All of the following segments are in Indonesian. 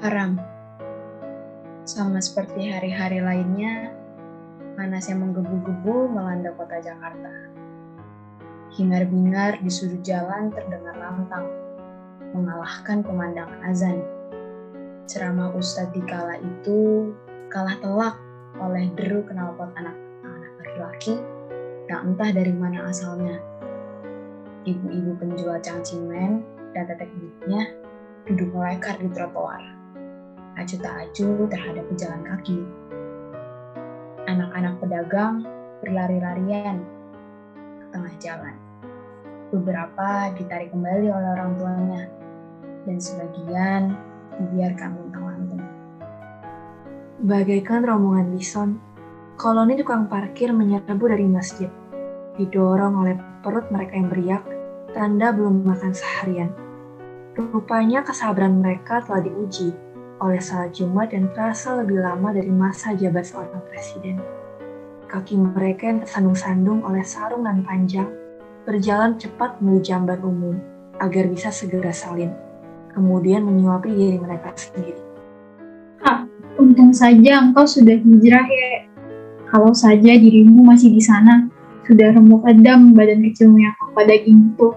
Haram. Sama seperti hari-hari lainnya, panas yang menggebu-gebu melanda kota Jakarta. Hingar-bingar di sudut jalan terdengar lantang, mengalahkan pemandangan azan. Ceramah Ustadz di kala itu kalah telak oleh deru knalpot anak-anak laki-laki yang entah dari mana asalnya. Ibu-ibu penjual cangcimen dan tetek bibitnya duduk melekar di trotoar, acuh tak acuh terhadap pejalan kaki. Anak-anak pedagang berlari-larian ke tengah jalan. Beberapa ditarik kembali oleh orang tuanya, dan sebagian dibiarkan luntang-lantung. Bagaikan rombongan bison, koloni tukang parkir menyerbu dari masjid, didorong oleh perut mereka yang beriak, tanda belum makan seharian. Rupanya kesabaran mereka telah diuji oleh salat Jumat dan terasa lebih lama dari masa jabat seorang presiden. Kaki mereka yang tersandung-sandung oleh sarung nan panjang berjalan cepat menuju jamban umum agar bisa segera salin, kemudian menyuapi diri mereka sendiri. Untung saja engkau sudah hijrah ya. Kalau saja dirimu masih di sana, sudah remuk edam badan kecilmu yang tanpa daging itu.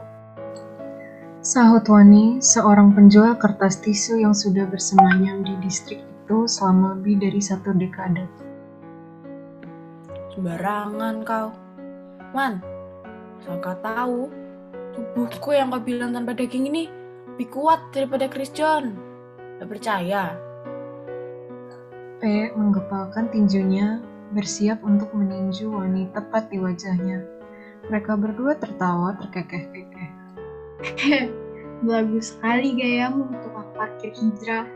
Sahut Wani, seorang penjual kertas tisu yang sudah bersemayam di distrik itu selama lebih dari 1 dekade. Sembarangan kau. Man, asal kau tahu, tubuhku yang kau bilang tanpa daging ini lebih kuat daripada Chris John. Gak percaya? P menggepalkan tinjunya, bersiap untuk meninju Wani tepat di wajahnya. Mereka berdua tertawa terkekeh-kekeh. Bagus sekali gayamu untuk parkir hijrah.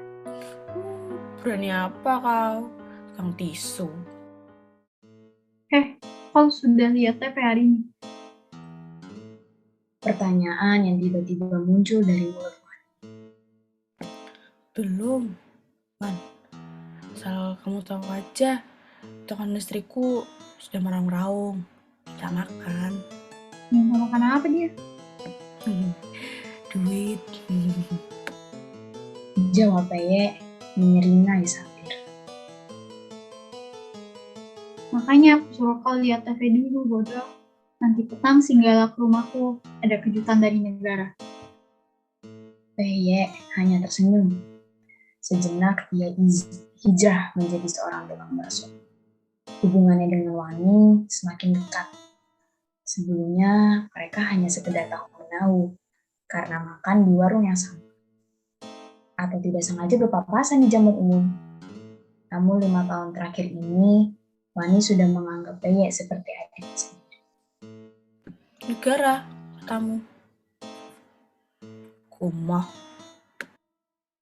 Berani apa kau? Tukang tisu. Kau sudah lihat TV hari ini? Pertanyaan yang tiba-tiba muncul dari mulut Wani. Belum, Man. Asal kamu tahu aja, tekan istriku sudah meraung-raung. Tidak makan. Minta makan apa dia? Duit. Jawab Peye menyeringai satir. Makanya aku suruh kau lihat TV dulu, bodoh. Nanti petang singgahlah ke rumahku, ada kejutan dari negara. Peye hanya tersenyum. Sejenak ia hijrah menjadi seorang tukang bakso. Hubungannya dengan Wani semakin dekat. Sebelumnya mereka hanya sekedar tahu-menahu karena makan di warung yang sama. Atau tidak sengaja berpapasan di jamban umum. Namun 5 tahun terakhir ini, Wani sudah menganggap Peye seperti adiknya sendiri. Negara, katamu. Kumah.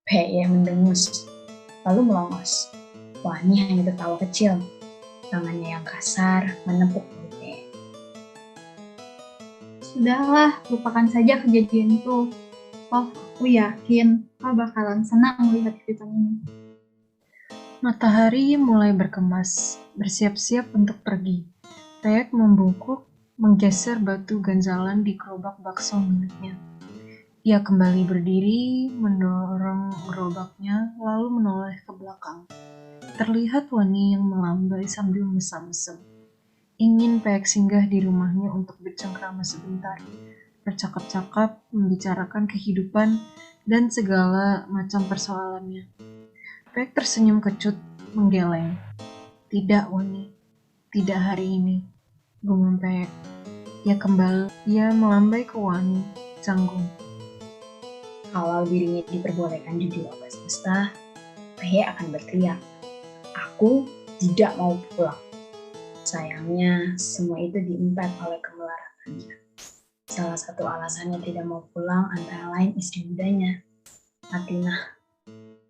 Peye mendengus, lalu melongos. Wani hanya tertawa kecil. Tangannya yang kasar menepuk perut Peye. Sudahlah, lupakan saja kejadian itu. Aku yakin kau bakalan senang melihat kejutan ini. Matahari mulai berkemas, bersiap-siap untuk pergi. Peyek membungkuk, menggeser batu ganjalan di gerobak bakso miliknya. Ia kembali berdiri, mendorong gerobaknya, lalu menoleh ke belakang. Terlihat Wani yang melambai sambil mesam-mesem. Ingin Peyek singgah di rumahnya untuk bercengkrama sebentar, bercakap-cakap, membicarakan kehidupan, dan segala macam persoalannya. Peyek tersenyum kecut, menggeleng. Tidak, Wani. Tidak hari ini. Gumam Peyek. Ia melambai ke Wani, canggung. Kalau dirinya diperbolehkan jujur oleh semesta, Peye akan berteriak, "Aku tidak mau pulang." Sayangnya, semua itu diempat oleh kemelaratannya. Salah satu alasannya tidak mau pulang antara lain istri mudanya, Atinah,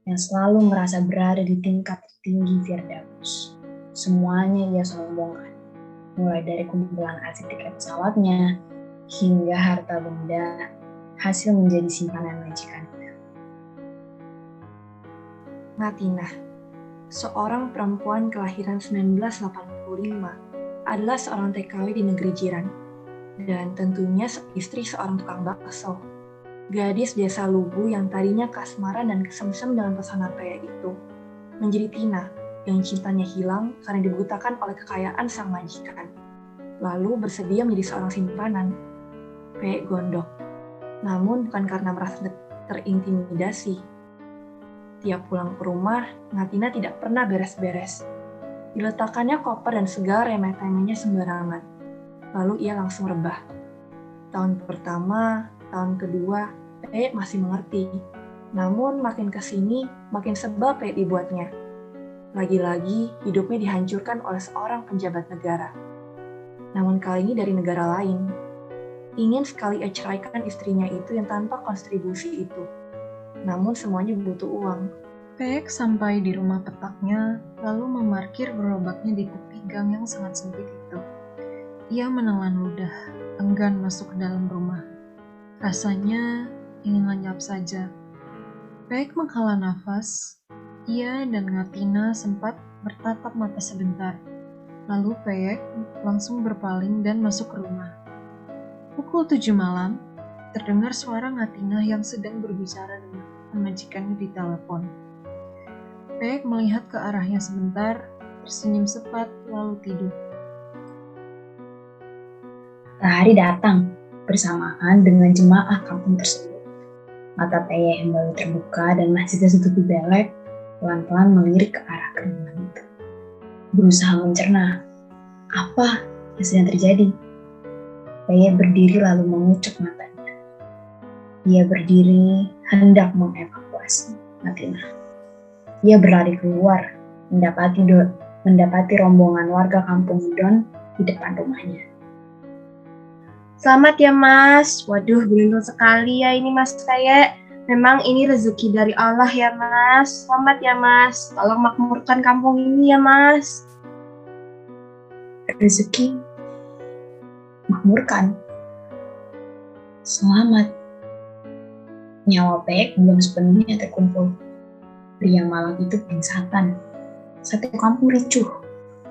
yang selalu merasa berada di tingkat tertinggi Firdaus. Semuanya ia sombongkan, mulai dari kumpulan arsip tiket pesawatnya, hingga harta benda hasil menjadi simpanan majikannya. Matinah, seorang perempuan kelahiran 1985, adalah seorang TKW di negeri jiran, dan tentunya istri seorang tukang bakso. Gadis desa Lubu yang tadinya kasmaran dan kesemsem dengan pesona pria itu, menjadi Tina yang cintanya hilang karena dibutakan oleh kekayaan sang majikan. Lalu bersedia menjadi seorang simpanan. Peyek gondok, namun bukan karena merasa terintimidasi. Tiap pulang ke rumah, Ngatina tidak pernah beres-beres. Diletakkannya koper dan segala remeh-temehnya sembarangan. Lalu ia langsung rebah. Tahun pertama, tahun kedua, Peyek masih mengerti. Namun makin kesini, makin sebel Peyek dibuatnya. Lagi-lagi, hidupnya dihancurkan oleh seorang penjabat negara. Namun kali ini dari negara lain. Ingin sekali ia ceraikan istrinya itu yang tanpa kontribusi itu. Namun semuanya butuh uang. Peyek sampai di rumah petaknya, lalu memarkir gerobaknya di tepi gang yang sangat sempit itu. Ia menelan ludah, enggan masuk ke dalam rumah. Rasanya ingin lenyap saja. Peyek menghela nafas. Ia dan Ngatina sempat bertatap mata sebentar. Lalu Peyek langsung berpaling dan masuk ke rumah. Pukul 7 malam, terdengar suara Ngatina yang sedang berbicara dengan majikannya di telepon. Peyek melihat ke arahnya sebentar, tersenyum cepat, lalu tidur. Matahari datang bersamaan dengan jemaah kampung tersebut. Mata Peyek yang baru terbuka dan masih tertutupi belek, pelan-pelan melirik ke arah kerumunan itu. Berusaha mencerna apa yang sedang terjadi. Peyek berdiri lalu mengucuk matanya. Ia berdiri hendak mengevakuasi Ngatina. Ia berlari keluar, mendapati rombongan warga kampung Don di depan rumahnya. Selamat ya Mas, waduh beruntung sekali ya ini Mas Peyek. Memang ini rezeki dari Allah ya Mas. Selamat ya Mas, tolong makmurkan kampung ini ya Mas. Rezeki makmurkan. Selamat. Nyawa Peyek belum sepenuhnya terkumpul. Pria malang itu pingsatan. Satu kampung ricuh,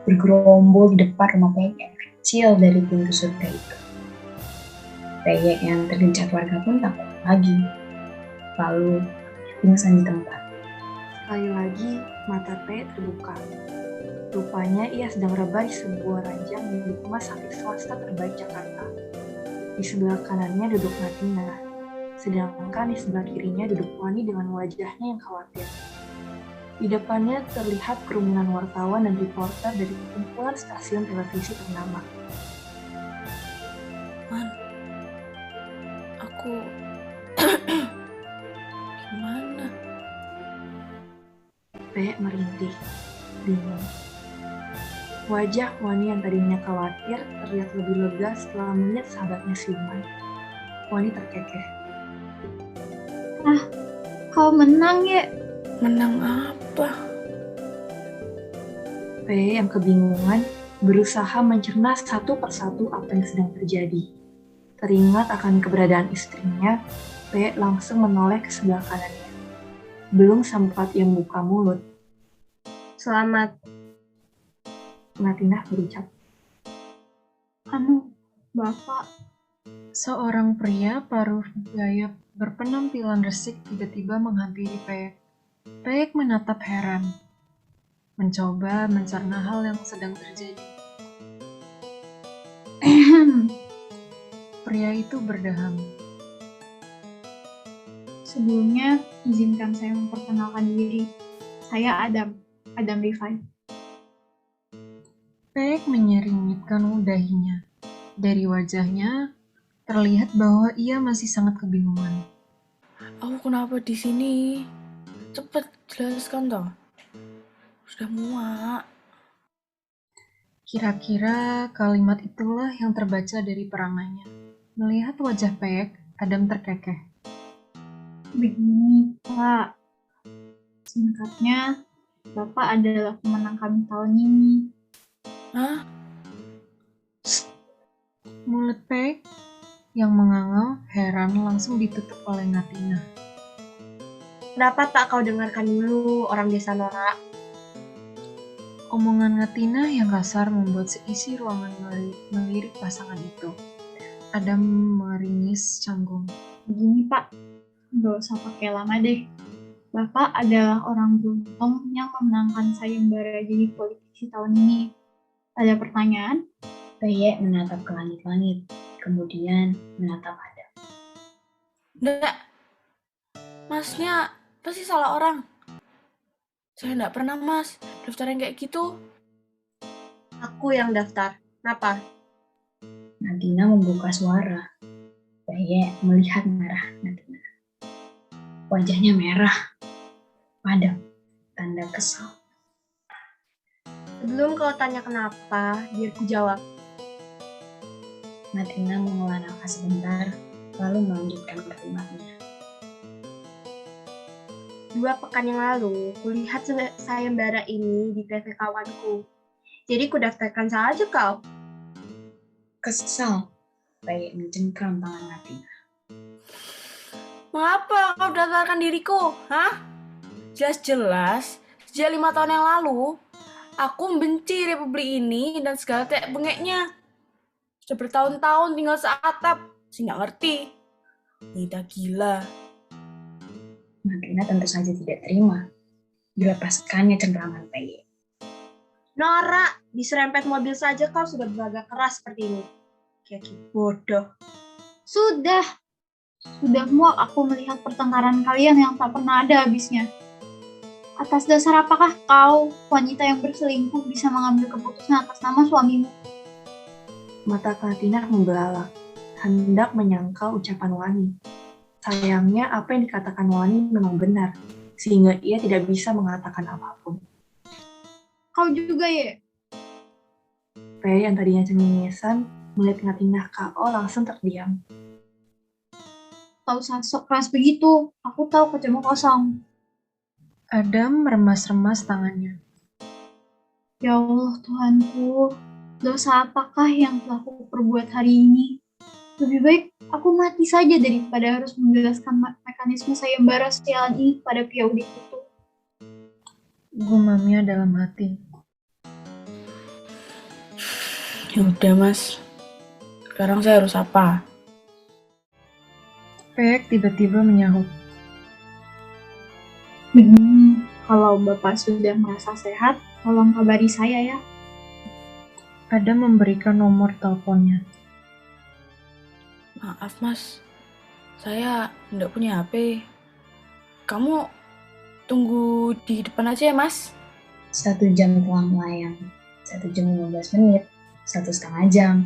bergerombol di depan rumah Peyek yang kecil dari pintu surga itu. Peyek yang tergencat warga pun tak kuat lagi. Lalu pingsan di tempat. Sekali lagi, mata Peyek terbuka. Rupanya ia sedang rebah di sebuah ranjang di rumah sakit swasta terbaik Jakarta. Di sebelah kanannya duduk Ngatina, sedangkan di sebelah kirinya duduk Wani dengan wajahnya yang khawatir. Di depannya terlihat kerumunan wartawan dan reporter dari kumpulan stasiun televisi ternama. Man, aku gimana? Peyek merintih, bingung. Wajah Wani yang tadinya khawatir terlihat lebih lega setelah melihat sahabatnya siuman. Wani terkekeh. Kau menang ya? Menang apa? Peyek yang kebingungan berusaha mencerna satu persatu apa yang sedang terjadi. Teringat akan keberadaan istrinya, Peyek langsung menoleh ke sebelah kanannya. Belum sempat ia membuka mulut, Selamat. Ngatina berucap. Bapak. Seorang pria paruh baya berpenampilan resik tiba-tiba menghampiri Peyek. Peyek menatap heran, mencoba mencerna hal yang sedang terjadi. Pria itu berdeham. Sebelumnya, izinkan saya memperkenalkan diri. Saya Adam Rifai. Peyek menyeringgitkan dahinya. Dari wajahnya, terlihat bahwa ia masih sangat kebingungan. Aku kenapa di sini? Cepet jelaskan toh. Sudah muak. Kira-kira kalimat itulah yang terbaca dari perangannya. Melihat wajah Peyek, Adam terkekeh. Begini, Pak. Singkatnya, Bapak adalah pemenang kami tahun ini. Hah? Mulut Peyek yang menganga heran langsung ditutup oleh Ngatina. Kenapa tak kau dengarkan dulu orang desa norak? Omongan Ngatina yang kasar membuat seisi ruangan melirik pasangan itu. Adam meringis canggung. Begini, Pak. Nggak usah pakai lama deh. Bapak adalah orang beruntung yang memenangkan sayembara jadi politisi tahun ini. Ada pertanyaan? Peyek menatap ke langit-langit, kemudian menatap Adam. Nggak, masnya pasti salah orang. Saya nggak pernah mas daftar yang kayak gitu. Aku yang daftar. Kenapa? Nadina membuka suara. Peyek melihat merah Nadina. Wajahnya merah, padam, tanda kesal. Sebelum kau tanya kenapa, biar ku jawab. Nadina menghela nafas sebentar, lalu melanjutkan kalimatnya. 2 pekan yang lalu, kulihat sayembara ini di TV kawanku. Jadi ku daftarkan saja kau. Kesal, Peyek mencengkram tangan Nadina. Mengapa kau daftarkan diriku? Hah? Jelas-jelas, sejak 5 tahun yang lalu, aku membenci republik ini dan segala tek bengeknya. Sudah bertahun-tahun tinggal seatap, sih nggak ngerti. Nita gila. Nadina tentu saja tidak terima. Dilepaskannya cengkraman Peyek. Norak, diserempet mobil saja kau sudah berlagak keras seperti ini. Kayak bodoh. Sudah muak aku melihat pertengkaran kalian yang tak pernah ada habisnya. Atas dasar apakah kau, wanita yang berselingkuh, bisa mengambil keputusan atas nama suamimu? Mata Katina membelalak, hendak menyangkal ucapan Wani. Sayangnya apa yang dikatakan Wani memang benar, sehingga ia tidak bisa mengatakan apapun. Kau juga ya? Pei yang tadinya cengengesan, melihat Katina KO langsung terdiam. Tak usah sok keras begitu, aku tahu kecemu kosong. Adam meremas-remas tangannya. Ya Allah Tuhanku, dosa apakah yang telah aku perbuat hari ini? Lebih baik aku mati saja daripada harus menjelaskan mekanisme sayembara sialan ini pada pria udik itu. Gumamnya dalam hati. Ya udah mas, sekarang saya harus apa? Peyek tiba-tiba menyahut. Begini, kalau Bapak sudah merasa sehat, tolong kabari saya ya. Adam memberikan nomor teleponnya. Maaf mas, saya nggak punya HP. Kamu tunggu di depan aja ya mas. 1 jam telah melayang, 1 jam 15 menit, 1,5 jam,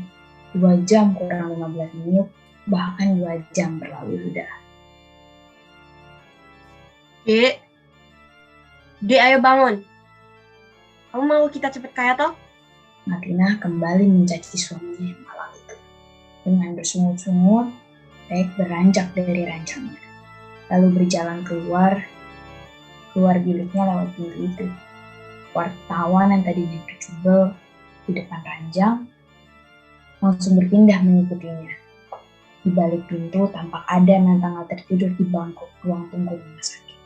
2 jam kurang 15 menit, bahkan 2 jam berlalu sudah. Dek, ayo bangun. Kamu mau kita cepet kaya toh? Nadina kembali mencaci suaminya yang malang itu. Dengan bersungut-sungut, Peyek beranjak dari ranjangnya, lalu berjalan keluar biliknya lewat pintu itu. Wartawan yang tadinya berjubel di depan ranjang langsung berpindah mengikutinya. Di balik pintu tampak Adam yang tengah tertidur di bangku ruang tunggu rumah sakit.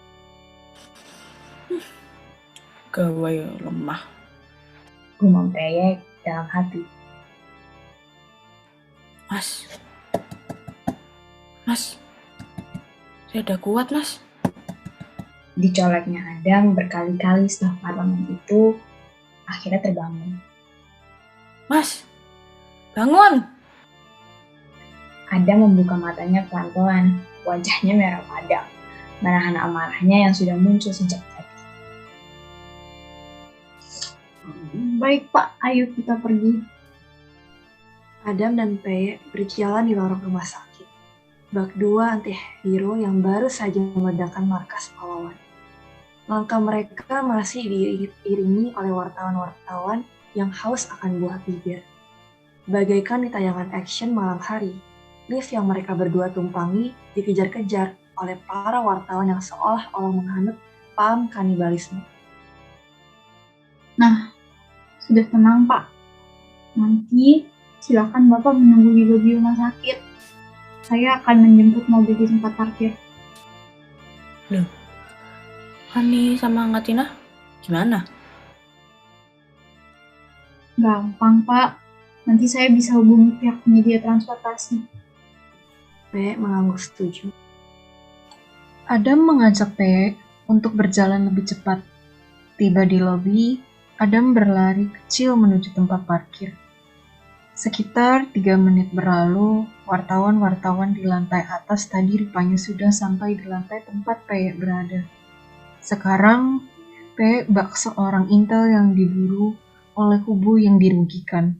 Gawai lemah. Gumam Peyek dalam hati. Mas, saya udah kuat mas. Dicoleknya Adam berkali-kali setelah parlemen itu akhirnya terbangun. Mas, bangun. Adam membuka matanya pelan-pelan, wajahnya merah padam, menahan amarahnya yang sudah muncul sejak tadi. Baik Pak, ayo kita pergi. Adam dan Pei berjalan di lorong rumah sakit. Bak 2 anti-hero yang baru saja meledakkan markas pahlawan. Langkah mereka masih diiringi oleh wartawan-wartawan yang haus akan buah bibir. Bagaikan di tayangan action malam hari, lift yang mereka berdua tumpangi dikejar-kejar oleh para wartawan yang seolah-olah menganut paham kanibalisme. Nah, sudah tenang Pak. Nanti silakan Bapak menunggu di lobi rumah sakit. Saya akan menjemput mobil di tempat parkir. Hani sama Katina gimana? Gampang Pak. Nanti saya bisa hubungi pihak penyedia transportasi. Pei mengangguk setuju. Adam mengajak Peyek untuk berjalan lebih cepat. Tiba di lobi, Adam berlari kecil menuju tempat parkir. Sekitar 3 menit berlalu, wartawan-wartawan di lantai atas tadi rupanya sudah sampai di lantai tempat Peyek berada. Sekarang, Peyek bak seorang intel yang diburu oleh kubu yang dirugikan.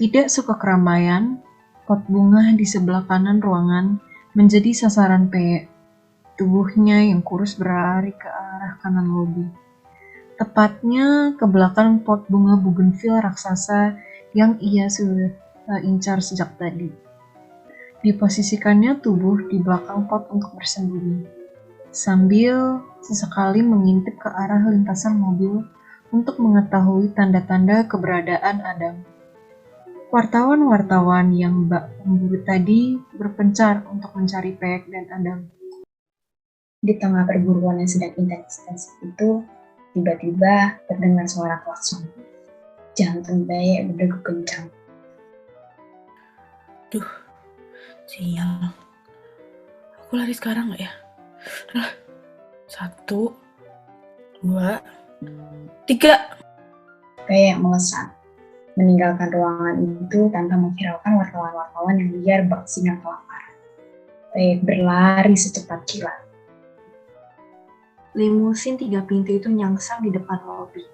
Tidak suka keramaian, pot bunga di sebelah kanan ruangan menjadi sasaran Peyek. Tubuhnya yang kurus berlari ke arah kanan lobi. Tepatnya ke belakang pot bunga bougainville raksasa yang ia sudah incar sejak tadi. Diposisikannya tubuh di belakang pot untuk bersembunyi, sambil sesekali mengintip ke arah lintasan mobil untuk mengetahui tanda-tanda keberadaan Adam. Wartawan-wartawan yang bak pemburu tadi berpencar untuk mencari Peyek dan Adam. Di tengah perburuan yang sedang intens itu, tiba-tiba terdengar suara klakson. Jantung Peyek berdegup kencang. Duh, sial. Aku lari sekarang nggak ya? Udah, 1, 2, 3. Peyek melesat, meninggalkan ruangan itu tanpa menghiraukan wartawan-wartawan yang liar bak singa kelaparan. Peyek berlari secepat kilat. Limusin 3 pintu itu nyangsang di depan lobi.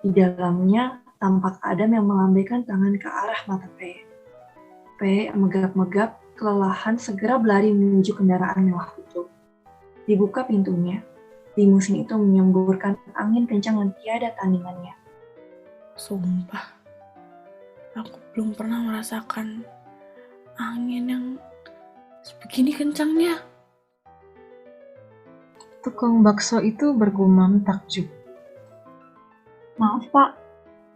Di dalamnya tampak Adam yang melambaikan tangan ke arah mata Peyek. Peyek megap-megap, kelelahan segera berlari menuju kendaraan mewah itu. Dibuka pintunya, limusin itu menyemburkan angin kencang dan tiada tandingannya. Sumpah, aku belum pernah merasakan angin yang sebegini kencangnya. Tukang bakso itu bergumam takjub. Maaf Pak,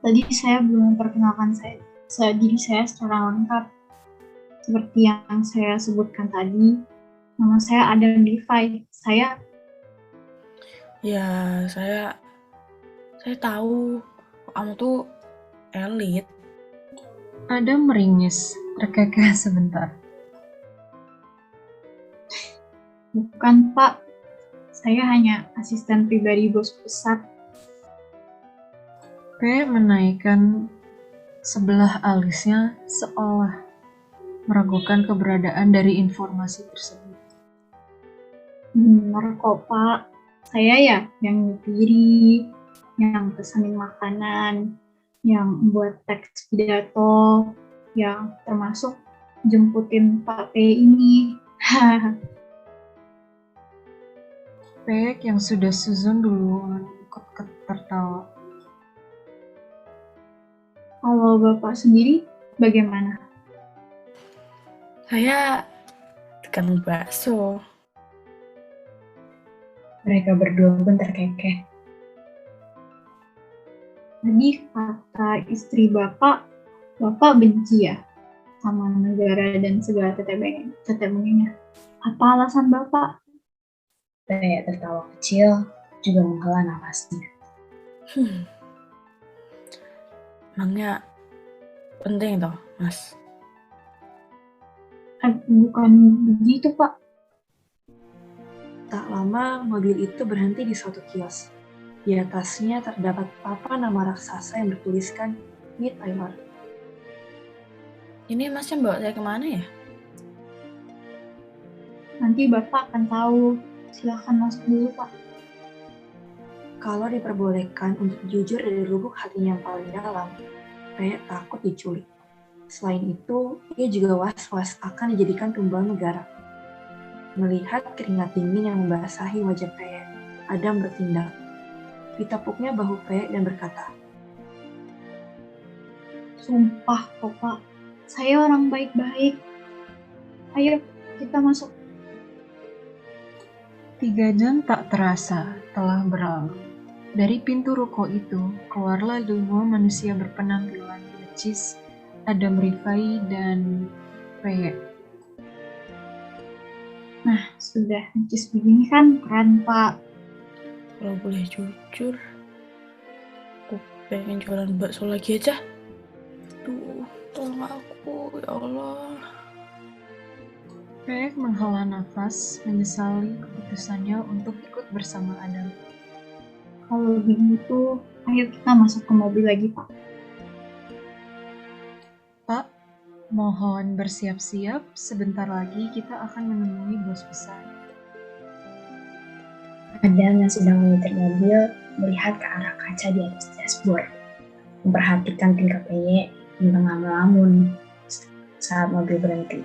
tadi saya belum memperkenalkan diri saya secara lengkap. Seperti yang saya sebutkan tadi, nama saya Adam Levi. Ya, saya tahu kamu tuh elit. Adam meringis, terkekeh sebentar. Bukan Pak, saya hanya asisten pribadi bos besar. Peyek menaikkan sebelah alisnya seolah meragukan keberadaan dari informasi tersebut. Benar kok Pak, saya ya yang nyupiri, yang pesanin makanan, yang membuat teks pidato, yang termasuk jemputin Pak P ini. Peyek yang sudah suzon duluan ikut tertawa. Kalau Bapak sendiri bagaimana? Saya tukang bakso. Mereka berdua pun terkekeh. Tadi kata istri Bapak benci ya sama negara dan segala teteh-bengeknya. Apa alasan Bapak? Peyek tertawa kecil, juga menghela nafasnya. Emangnya penting toh, Mas? Bukan begitu Pak. Tak lama, mobil itu berhenti di suatu kios. Di atasnya terdapat papan nama raksasa yang bertuliskan Meet Tyler. Ini Masnya bawa saya kemana ya? Nanti Bapak akan tahu. Silahkan masuk dulu Pak. Kalau diperbolehkan untuk jujur dari lubuk hatinya yang paling dalam, Peyek takut diculik. Selain itu, ia juga was-was akan dijadikan tumbal negara. Melihat keringat dingin yang membasahi wajah Peyek, Adam bertindak. Ditepuknya bahu Peyek dan berkata, Sumpah kok Pak, saya orang baik-baik. Ayo kita masuk. 3 jam tak terasa telah berlalu. Dari pintu ruko itu, keluarlah 2 manusia berpenampilan necis, Adam Rifai dan Peyek. Nah, sudah necis begini kan keren Pak. Kalau boleh jujur, aku pengen jualan bakso lagi aja. Duh, tolong aku, ya Allah. Peyek menghela nafas, menyesali keputusan keputusannya untuk ikut bersama Adam. Kalau begitu, ayo kita masuk ke mobil lagi, Pak. Pak, mohon bersiap-siap, sebentar lagi kita akan menemui bos besar. Adam yang sedang menyetir mobil melihat ke arah kaca di atas dashboard, memperhatikan tingkah PY yang tengah melamun saat mobil berhenti.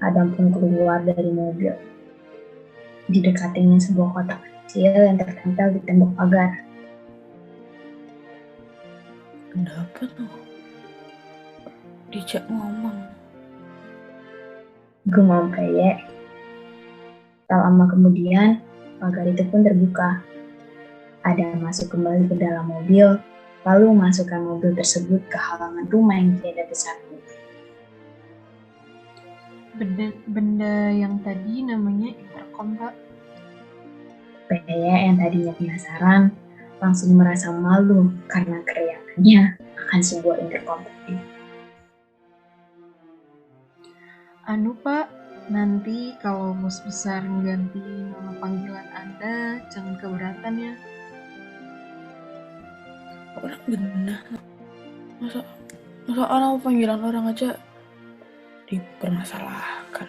Adam pun keluar dari mobil. Didekatinya sebuah kotak kecil yang tertempel di tembok pagar. Ada apa tuh? Dijak ngomong. Gumam PY. Tak lama kemudian, pagar itu pun terbuka. Adam masuk kembali ke dalam mobil, lalu memasukkan mobil tersebut ke halaman rumah yang tiada besarnya. Benda yang tadi namanya intercom, Pak. PY yang tadinya penasaran, langsung merasa malu karena keriakannya akan sebuah intercom tadi. Anu Pak, nanti kalau bos besar mengganti nama panggilan Anda, jangan keberatan ya. Orang benar. Masa orang panggilan orang aja dipermasalahkan.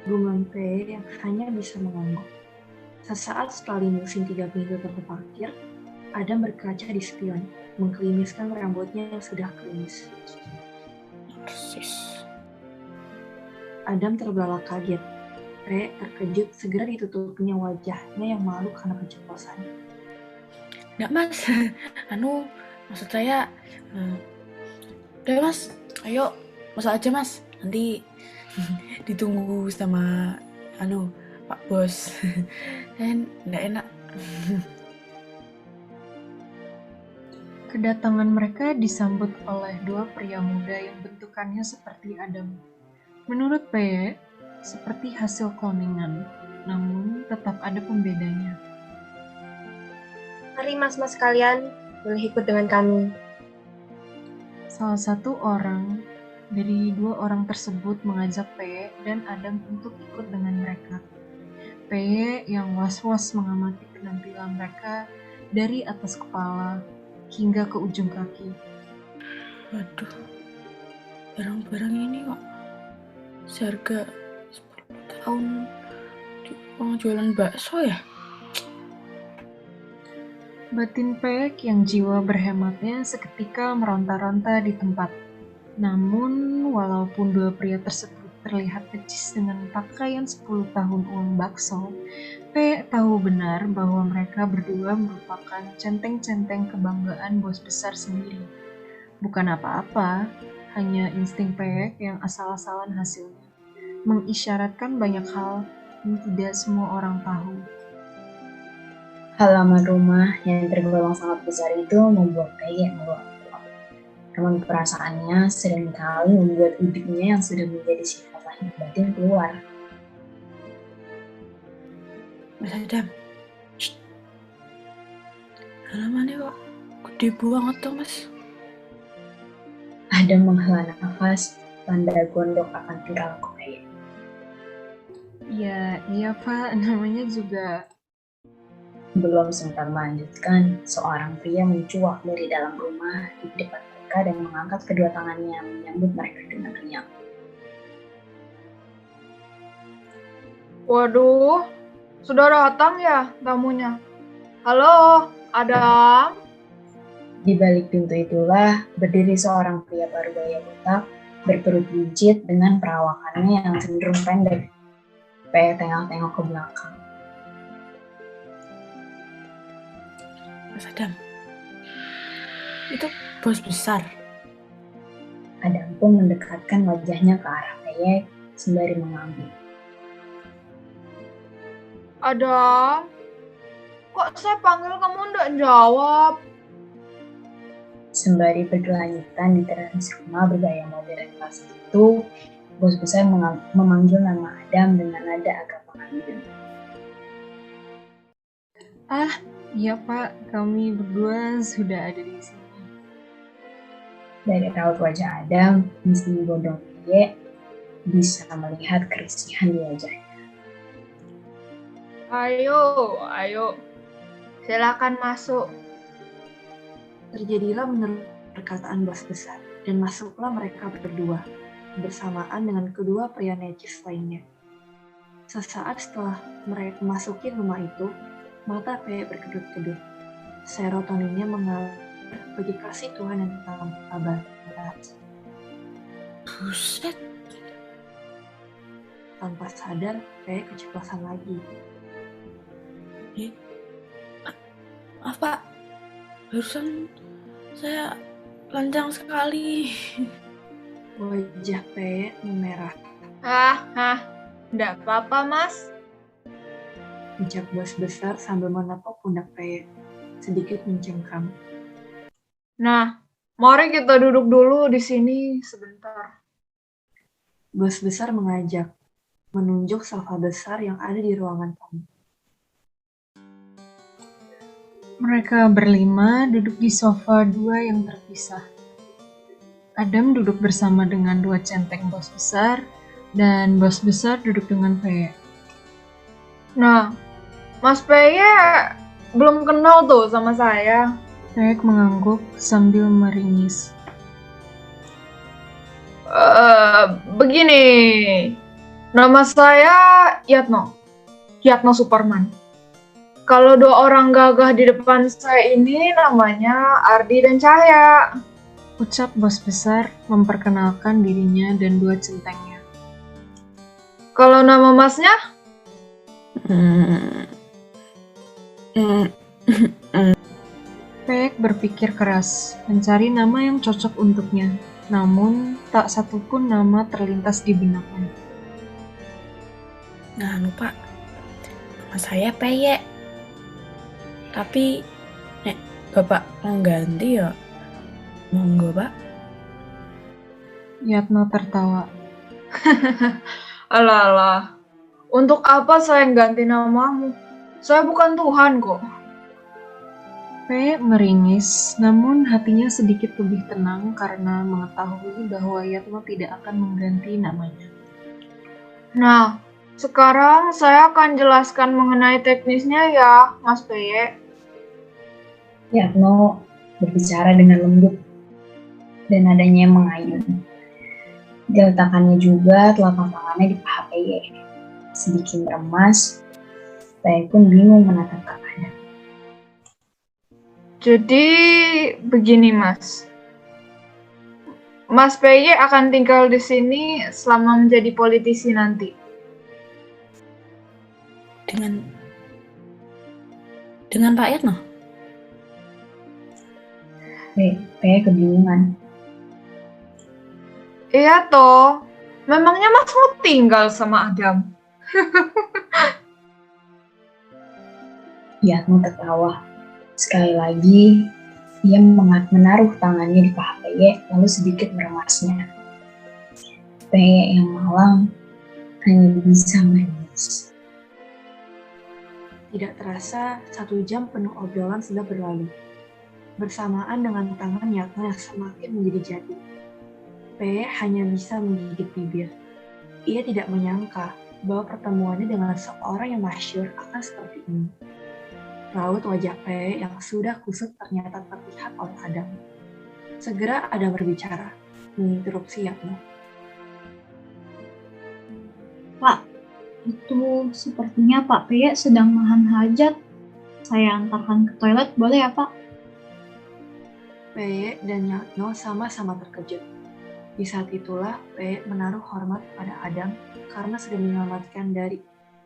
Gumam P yang hanya bisa mengangguk. Sesaat setelah limusin 3 pintu terparkir, Adam berkaca di spion, mengkelimiskan rambutnya yang sudah klimis. Persis. Adam terbelalak kaget. P terkejut segera ditutupinya wajahnya yang malu karena keceplosan. Nggak mas, maksud saya, udah mas, ayo masak aja mas, nanti ditunggu sama Pak Bos, kan nggak enak. Kedatangan mereka disambut oleh 2 pria muda yang bentukannya seperti Adam. Menurut PY, seperti hasil kloningan, namun tetap ada pembedanya. Mari mas-mas kalian, boleh ikut dengan kami. Salah satu orang dari 2 orang tersebut mengajak PY dan Adam untuk ikut dengan mereka. PY yang was-was mengamati penampilan mereka dari atas kepala hingga ke ujung kaki. Waduh, barang-barang ini kok seharga 10 tahun uang jualan bakso ya? Batin Pek yang jiwa berhematnya seketika meronta-ronta di tempat. Namun, walaupun 2 pria tersebut terlihat necis dengan pakaian 10 tahun uang bakso, Pek tahu benar bahwa mereka berdua merupakan centeng-centeng kebanggaan bos besar sendiri. Bukan apa-apa, hanya insting Pek yang asal-asalan hasilnya, mengisyaratkan banyak hal yang tidak semua orang tahu. Halaman rumah yang tergolong sangat besar itu membuat PY meluap-luap. Namun perasaannya seringkali membuat udiknya yang sudah menjadi sifat lahir batin keluar. Mas Adam, halamannya kok gede banget tuh mas. Adam menghela nafas, tanda gondok akan tingkah laku PY. Ya, iya Pak, namanya juga... Belum sempat melanjutkan, seorang pria mencuak dari dalam rumah di depan mereka dan mengangkat kedua tangannya menyambut mereka dengan riang. Waduh, sudah datang ya tamunya. Halo, Adam. Di balik pintu itulah berdiri seorang pria bergaya botak, berperut buncit dengan perawakannya yang cenderung pendek. PY tengok-tengok ke belakang. Mas Adam, itu bos besar. Adam pun mendekatkan wajahnya ke arah PY sembari mengambil. Adam, kok saya panggil kamu nggak jawab? Sembari berkelanjutan di teras rumah bergaya modern klasik itu, bos besar memanggil nama Adam dengan nada agak mengambil. Iya Pak, kami berdua sudah ada di sini. Dari raut wajah Adam, insting bodong PY bisa melihat kerisihan di wajahnya. Ayo. Silakan masuk. Terjadilah menurut perkataan bos besar, dan masuklah mereka berdua, bersamaan dengan kedua pria necis lainnya. Sesaat setelah mereka memasuki rumah itu, mata Peye berkedut-kedut. Serotoninnya mengalir bagi kasih Tuhan yang tanpa batas. Buset. Tanpa sadar, Peye keceplosan lagi. Maaf Pak, barusan saya lancang sekali. Wajah Peye memerah. Nggak apa-apa, Mas. Ucap bos besar sambil menepuk pundak Peye, sedikit mencengkam. Nah, mari kita duduk dulu di sini sebentar. Bos besar mengajak, menunjuk sofa besar yang ada di ruangan tamu. Mereka berlima duduk di sofa dua yang terpisah. Adam duduk bersama dengan dua centeng bos besar, dan bos besar duduk dengan Peye. Nah, Mas Peye belum kenal tuh sama saya. Peye mengangguk sambil meringis. Begini, nama saya Yatno Superman. Kalau dua orang gagah di depan saya ini namanya Ardi dan Cahya. Ucap bos besar memperkenalkan dirinya dan dua centengnya. Kalau nama masnya? Peye berpikir keras, mencari nama yang cocok untuknya. Namun, tak satupun nama terlintas di benaknya. Nah, lupa. Nama saya Peye. Tapi, nek Bapak mau ganti ya, monggo Pak. Yatno tertawa. Alah. Untuk apa saya ganti namamu? Saya bukan Tuhan kok. Peye meringis, namun hatinya sedikit lebih tenang karena mengetahui bahwa Yatno tidak akan mengganti namanya. Nah, sekarang saya akan jelaskan mengenai teknisnya ya, Mas Peye. Yatno berbicara dengan lembut dan nadanya mengayun. Diletakkannya juga telapak tangannya di paha Peye. Sedikit meremas, Peye pun bingung menatap ke Adam. Jadi begini, Mas. Mas Peye akan tinggal di sini selama menjadi politisi nanti. Dengan Pak Yatno? Peye kebingungan. Iya toh, memangnya Mas mau tinggal sama Adam? Yatno tertawa. Sekali lagi, ia menaruh tangannya di paha Peye lalu sedikit meremasnya. Peye yang malang hanya bisa menangis. Tidak terasa, 1 jam penuh obrolan sudah berlalu. Bersamaan dengan tangan Yatno yang semakin menjadi jatuh. Peye hanya bisa menggigit bibir. Ia tidak menyangka bahwa pertemuannya dengan seorang yang masyhur akan seperti ini. Raut wajah Peye yang sudah kusut ternyata terlihat oleh Adam. Segera Adam berbicara, menginterupsi Yatno. Pak, itu sepertinya Pak Peye sedang menahan hajat. Saya antarkan ke toilet, boleh ya Pak? Peye dan Yatno sama-sama terkejut. Di saat itulah Peye menaruh hormat pada Adam karena sudah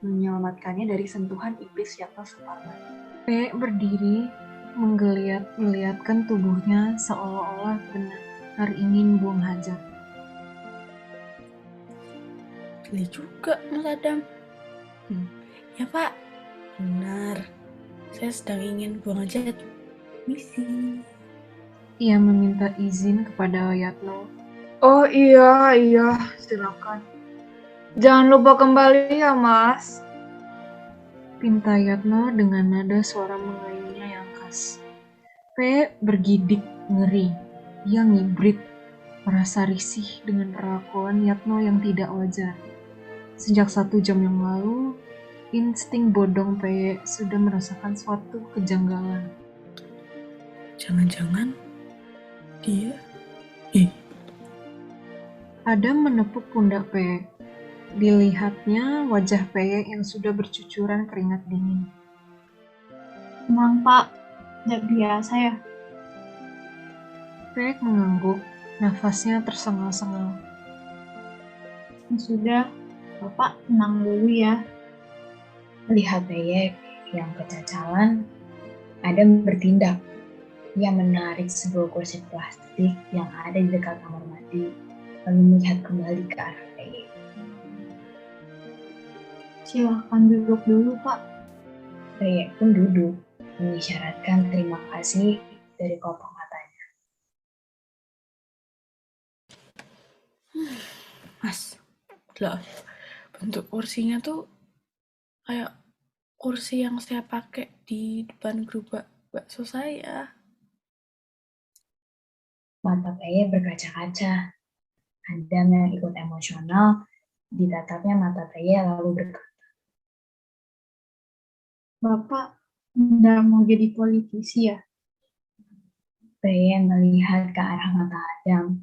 menyelamatkannya dari sentuhan iblis Yatno Superman. Peye berdiri, melihatkan tubuhnya seolah-olah benar ingin buang hajat. Geli juga Mas Adam. Ya Pak, benar. Saya sedang ingin buang hajat. Misi. Ia meminta izin kepada Yatno. Oh iya, silakan. Jangan lupa kembali ya, Mas. Pinta Yatno dengan nada suara mengayunnya yang khas. Peye bergidik ngeri. Ia ngibrit, merasa risih dengan perlakuan Yatno yang tidak wajar. Sejak 1 jam yang lalu, Insting bodong Peye sudah merasakan suatu kejanggalan. Jangan-jangan dia... Adam menepuk pundak Peye. Dilihatnya wajah Peye yang sudah bercucuran keringat dingin. Tenang Pak, tidak biasa ya. Peye mengangguk, nafasnya tersengal-sengal. Ya sudah, Bapak tenang dulu ya. Melihat Peyek yang kecacalan, Adam bertindak. Ia menarik sebuah kursi plastik yang ada di dekat kamar mandi, lalu melihat kembali ke arah Peyek. Silahkan duduk dulu Pak. Peyek pun duduk, mengisyaratkan terima kasih dari kelopak matanya. Mas, lah, bentuk kursinya tuh kayak kursi yang saya pakai di depan gerobak bakso saya. Mata Peyek berkaca-kaca. Adam yang ikut emosional, ditatapnya mata Peyek lalu berkata, Bapak tidak mau jadi politisi ya? Peyek melihat ke arah mata Adam,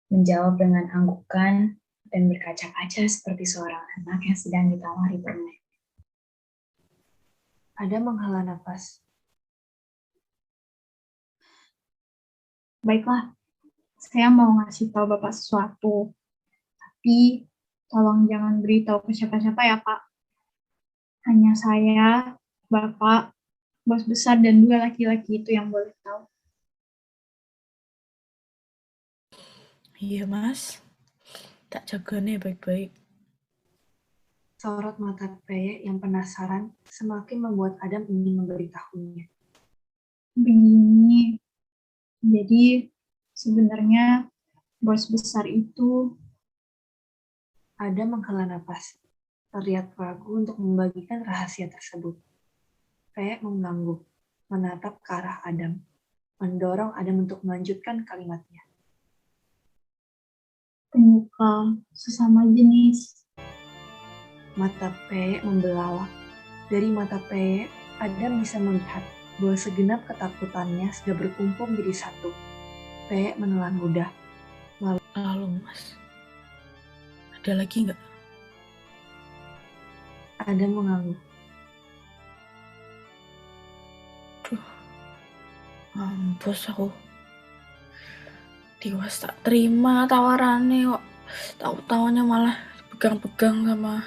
menjawab dengan anggukan dan berkaca-kaca seperti seorang anak yang sedang ditawari permen. Adam menghela nafas. Baiklah, saya mau ngasih tahu Bapak sesuatu. Tapi tolong jangan beritahu ke siapa-siapa ya Pak. Hanya saya, Bapak, bos besar dan 2 laki-laki itu yang boleh tahu. Iya mas, tak jaga nih baik-baik. Sorot mata Peye yang penasaran semakin membuat Adam ingin memberitahunya. Begini, jadi sebenarnya bos besar itu... Adam menghela nafas, terlihat ragu untuk membagikan rahasia tersebut. Peye mengangguk, menatap ke arah Adam, mendorong Adam untuk melanjutkan kalimatnya. penyuka sesama jenis. Mata Peye membelalak. Dari mata Peye, Adam bisa melihat bahwa segenap ketakutannya sudah berkumpul menjadi satu. Peye menelan ludah. Lalu mas, ada lagi nggak? Adam mengangguk. Mampus aku. Tiwas tak terima tawarannya kok. Tahu-taunya malah pegang-pegang sama...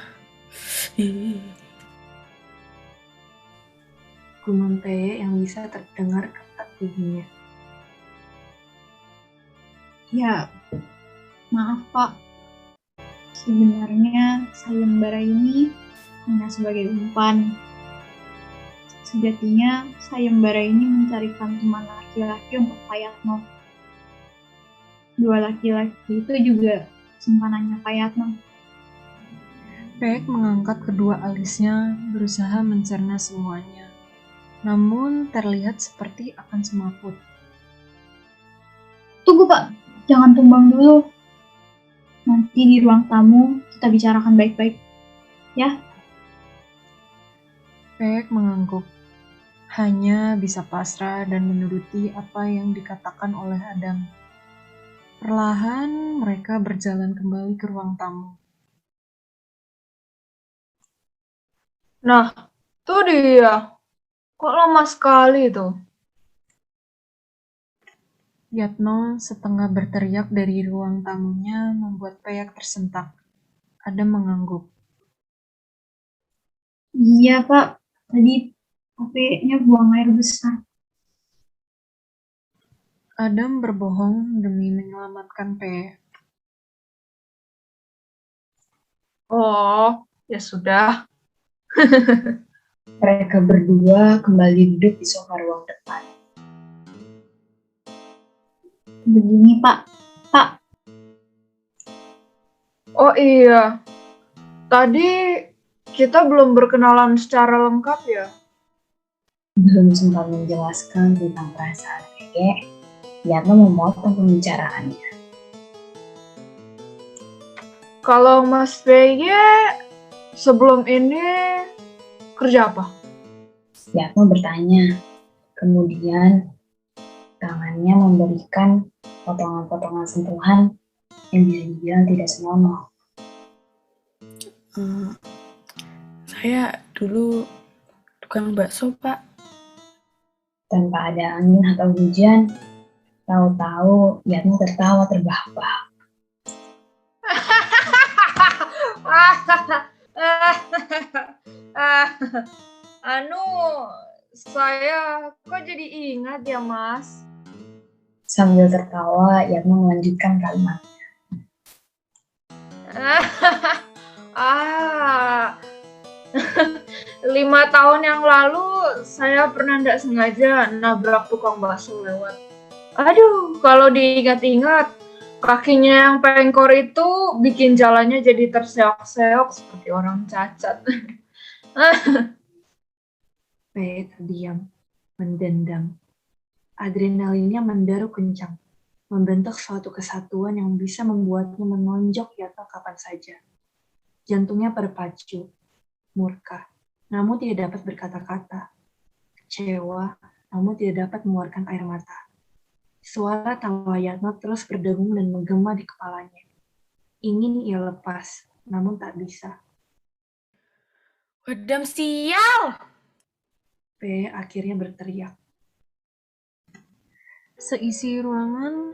Gumam Peye yang bisa terdengar ketat giginya. Ya, maaf Pak. Sebenarnya sayembara ini hanya sebagai umpan. Sejatinya sayembara ini mencarikan teman laki-laki untuk Pak Yatno. 2 laki-laki itu juga simpanannya Pak Yatno. Peyek mengangkat kedua alisnya, berusaha mencerna semuanya. Namun terlihat seperti akan semaput. Tunggu Pak, jangan tumbang dulu. Nanti di ruang tamu kita bicarakan baik-baik. Ya? Peyek mengangguk. Hanya bisa pasrah dan menuruti apa yang dikatakan oleh Adam. Perlahan mereka berjalan kembali ke ruang tamu. Nah, tuh dia. Kok lama sekali tuh? Yatno setengah berteriak dari ruang tamunya membuat Peyek tersentak. Adam mengangguk. Iya Pak, tadi HP-nya buang air besar. Adam berbohong demi menyelamatkan Peyek. Oh, ya sudah. Mereka berdua kembali duduk di sofa ruang depan. Begini Pak, Oh iya, tadi kita belum berkenalan secara lengkap ya? Belum sempat menjelaskan tentang perasaan Peyek, Yatno memotong pembicaraannya. Kalau Mas Peye sebelum ini Kerja apa? Yatno bertanya. Kemudian tangannya memberikan potongan-potongan sentuhan yang bisa dibilang tidak senonoh. Saya dulu tukang bakso, Pak. Tanpa ada angin atau hujan, tahu-tahu Yatno tertawa terbahak-bahak. Saya kok jadi ingat ya, Mas? Sambil tertawa, Yatno melanjutkan kalimat. Ah, 5 tahun yang lalu saya pernah tidak sengaja nabrak tukang bakso lewat. Aduh, kalau diingat-ingat, kakinya yang pengkor itu bikin jalannya jadi terseok-seok seperti orang cacat. P terdiam, mendendam. Adrenalinnya menderu kencang, membentuk suatu kesatuan yang bisa membuatnya menonjok Yatno kapan saja. Jantungnya berpacu, murka, namun tidak dapat berkata-kata. Kecewa, namun tidak dapat mengeluarkan air mata. Suara tawa Yatno terus berdengung dan menggema di kepalanya. Ingin ia lepas, namun tak bisa. Wedam sial! P akhirnya berteriak. Seisi ruangan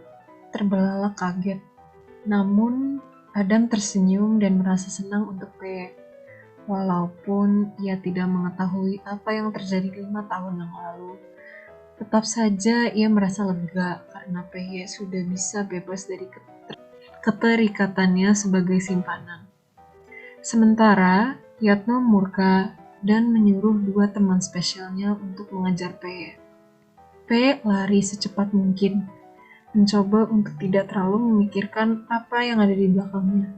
terbelalak kaget. Namun, Adam tersenyum dan merasa senang untuk P. Walaupun ia tidak mengetahui apa yang terjadi 5 tahun yang lalu, tetap saja ia merasa lega karena P sudah bisa bebas dari keterikatannya sebagai simpanan. Sementara, Yatno murka dan menyuruh 2 teman spesialnya untuk mengejar P. P lari secepat mungkin, mencoba untuk tidak terlalu memikirkan apa yang ada di belakangnya.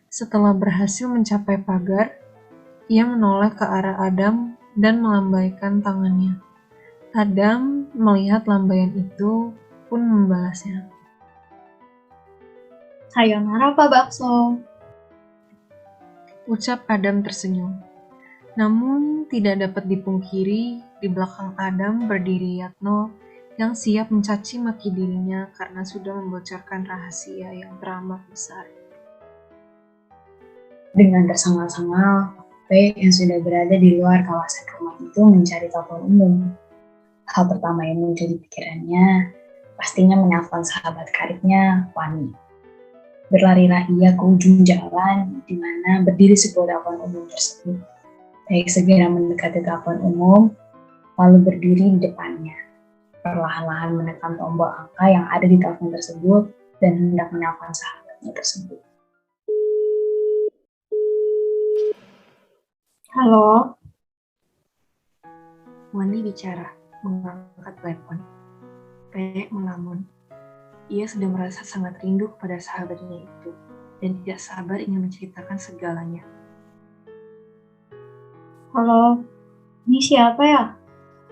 Setelah berhasil mencapai pagar, ia menoleh ke arah Adam dan melambaikan tangannya. Adam melihat lambaian itu pun membalasnya. Sayonara Pak Bakso. Ucap Adam tersenyum. Namun tidak dapat dipungkiri, di belakang Adam berdiri Yatno yang siap mencaci maki dirinya karena sudah membocorkan rahasia yang teramat besar. Dengan tersengal-sengal, P yang sudah berada di luar kawasan rumah itu mencari telepon umum. Hal pertama yang muncul di pikirannya pastinya menelpon sahabat karibnya, Wani. Berlarilah ia ke ujung jalan di mana berdiri sebuah telepon umum tersebut. P segera mendekati telepon umum, lalu berdiri di depannya. Perlahan-lahan menekan tombol angka yang ada di telepon tersebut dan hendak menelpon sahabatnya tersebut. Halo, Wani bicara, mengangkat telepon. P melamun. Ia sudah merasa sangat rindu kepada sahabatnya itu dan tidak sabar ingin menceritakan segalanya. halo. Ini siapa ya?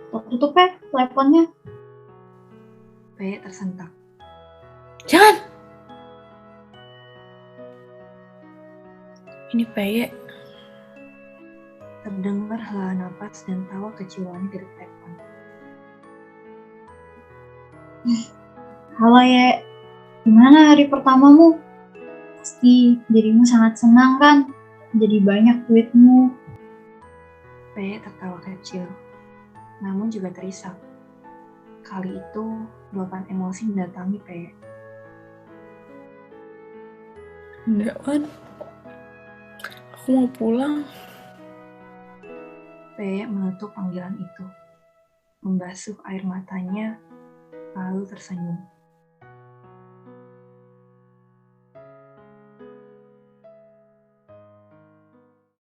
Tutup ya teleponnya. P tersentak. Jangan! Ini Peye. Terdengar hela napas dan tawa kecil Wani dari telepon. Halo ya, gimana hari pertamamu? Pasti dirimu sangat senang kan? Jadi banyak duitmu. P tertawa kecil, namun juga terisak. Kali itu, luapan emosi mendatangi P. Enggak, Wan. Aku mau pulang. P menutup panggilan itu, membasuh air matanya, lalu tersenyum.